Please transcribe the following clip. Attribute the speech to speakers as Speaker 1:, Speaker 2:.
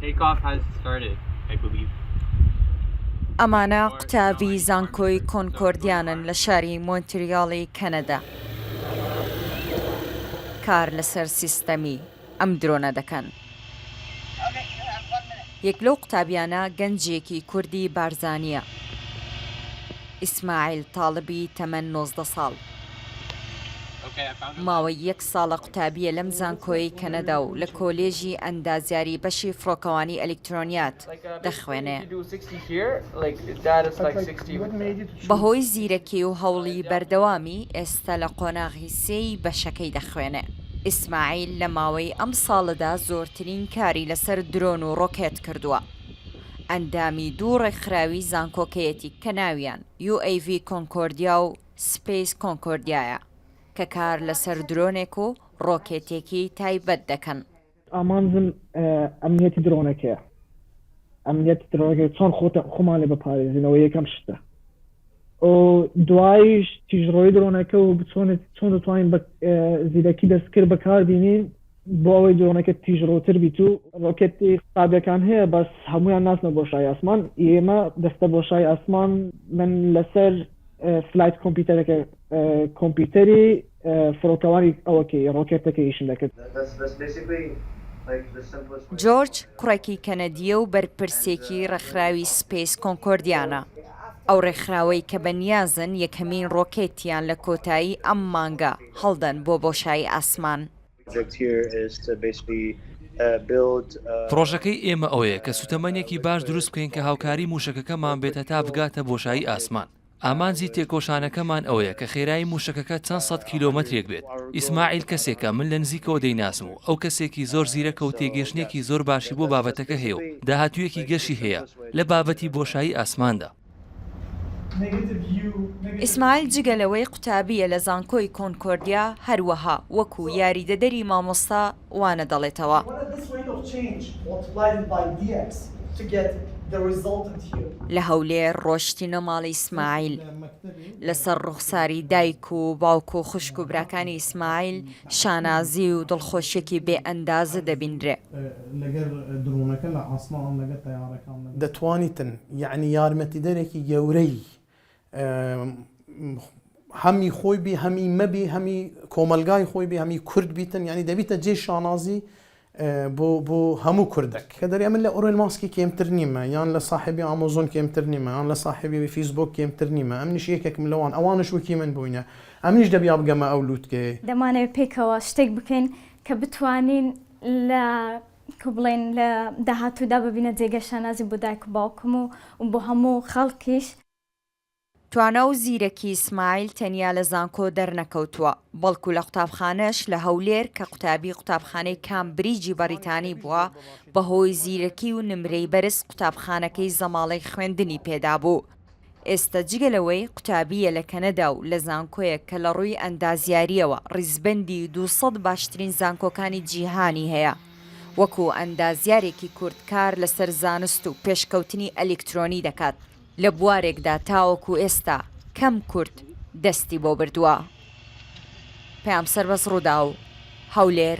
Speaker 1: Takeoff has started, I believe.
Speaker 2: ئەمانە قوتابی زانکۆی کۆنکۆردیانن لە شاری مۆنتریاڵی کەنەدا. کار لەسەر سیستەمی ئەم درۆنە دەکەن. یەک لەو قوتابیانە گەنجێکی کوردی بارزانیە. ئیسماعیل تاڵبی تەمەن 19 ساڵ. ماوەی 1 ساڵە قوتابیە لەم زانکۆی کەنەدا و لە کۆلێژی ئەندازیاری بەشی فڕۆکەوانی ئەلکترۆنیات دەخوێنێ. بەهۆی زیرەکی و هەوڵی بەردەوامی ئێستا لە قۆناغی سێی بەشەکەی دەخوێنێ. ئیسماعیل لە ماوەی ئەم ساڵەدا زۆرترین کاری لەسەر درۆن و ڕۆکێت کردووە. ئەندامی دوو ڕێکخراوی زانکۆکەیەتی کە ناویان UAV کۆنکۆردیا و سپیس کۆنکۆردیایە کە کار لەسەر درۆنێک و ڕۆکێتێکی تایبەت دەکەن.
Speaker 3: ئامانزم ئەمنیەتی درۆنەکەیە. ئەمنیەتی درۆنەکە چۆن خۆمان لێ بپارێزینەوە یەکەم شتە. دوایش تیژڕۆی درۆنەکە و چۆن دەتوانین زیرەکی دەستکرد بەکاربینین بۆ ئەوەی درۆنەکە تیژڕۆتر بیت و ڕۆکێتی قابلەکان هەیە بەس هەمویان ناسنە بۆ شای ئاسمان. ئێمە دەستە بۆ شای ئاسمان من لەسەر فلایت کۆمپیوتەرەکە کۆمپیوتەری فڕۆکەوانی ئەوەکەی ڕۆکێتەکەیشن دەکرد.
Speaker 2: جۆرج کوڕێکی کەنەدیە و بەرپرسێکی ڕێکخراوی سپیس کۆنکۆردیانە. ئەو ڕێکخراوەی کە بەنیازن یەکەمین ڕۆکێتیان لە کۆتایی ئەم مانگە هەڵدەن بۆ بۆشایی ئاسمان.
Speaker 4: پرۆژەکەی ئێمە ئەوەیە کە سوتەمەنێکی باش دروست بکەین کە هاوکاری موشەکەکەمان بێتە تا بگاتە بۆشایی ئاسمان. ئامانجی تێکۆشانەکەمان ئەوەیە کە خێرایی موشەکەکە چەند سەد کیلۆمەترێک بێت. ئیسماعیل کەسێکە من لە نزیکەوە دەیناسم و ئەو کەسێکی زۆر زیرەکە و تێگەشتێکی زۆر باشی بۆ بابەتەکە هەیە و داهاتوویەکی گەشی هەیە لە بابەتی بۆشایی ئاسماندا.
Speaker 2: ئیسماعیل جگەلەوەی قوتابیە لە زانکۆی کۆنکۆردیا هەروەها وەکو یاریدەدەری مامۆستا وانە دەڵێتەوە. لە هەولێر ڕۆشتینە ماڵی ئیسماعیل لەسەر ڕوخساری دایک و باوک و خوشک و براکانی ئیسماعیل شانازی و دڵخۆشیێکی بێ ئەندازە دەبینرێ.
Speaker 5: دەتوانیتن یعنی یارمەتیدەرێکی گەورەی هەمی خۆی بی هەمی مەبی هەمی کۆمەلگای خۆی بی هەمی کورد بیتن یعنی دەبیتە جێ شانازی بۆ هەموو کوردێک کە دەرێ من لە ئۆرێل ماسکی کێمتر نیمە یان لە صاحبی ئامۆزۆن کێمتر نیمە یان لە صاحبی فیسبوک کێمتر نیمە ئەمنیش یەکێکم لەوان ئەوانش وەکی من بووینە ئەمنیش دەبیا بگەمە ئەو لووتکێ
Speaker 6: دەمانەوێت پێکەوە شتێک بکەین کە بتوانین لە بڵێن لە داهاتوودا ببینە جێگە شانازی بۆ دایک و باوکم و بۆ هەموو خەڵکیش.
Speaker 2: توانە و زیرەکی ئیسماعیل تەنیا لە زانکۆ دەرنەکەوتووە بەڵکو لە قوتابخانەش لە هەولێر کە قوتابی قوتابخانەی کامبریجی بەریتانی بووە بەهۆی زیرەکی و نمرەی بەرز قوتابخانەکەی زەماڵەی خوێندنی پێدا بوو. ئێستا جگەلەوەی قوتابیە لە کەنەدا و لە زانکۆیە کە لە ڕووی ئەندازیاریەوە ڕیزبەندی 200 باشترین زانکۆکانی جیهانی هەیە. وەکو ئەندازیارێکی کوردکار لەسەر زانست و پێشکەوتنی ئەلکترۆنی دەکات. لە بوارێکدا تاوەکو ئێستا کەم کورد دەستی بۆ بردووە. پێام سەربەز ڕوودا و هەولێر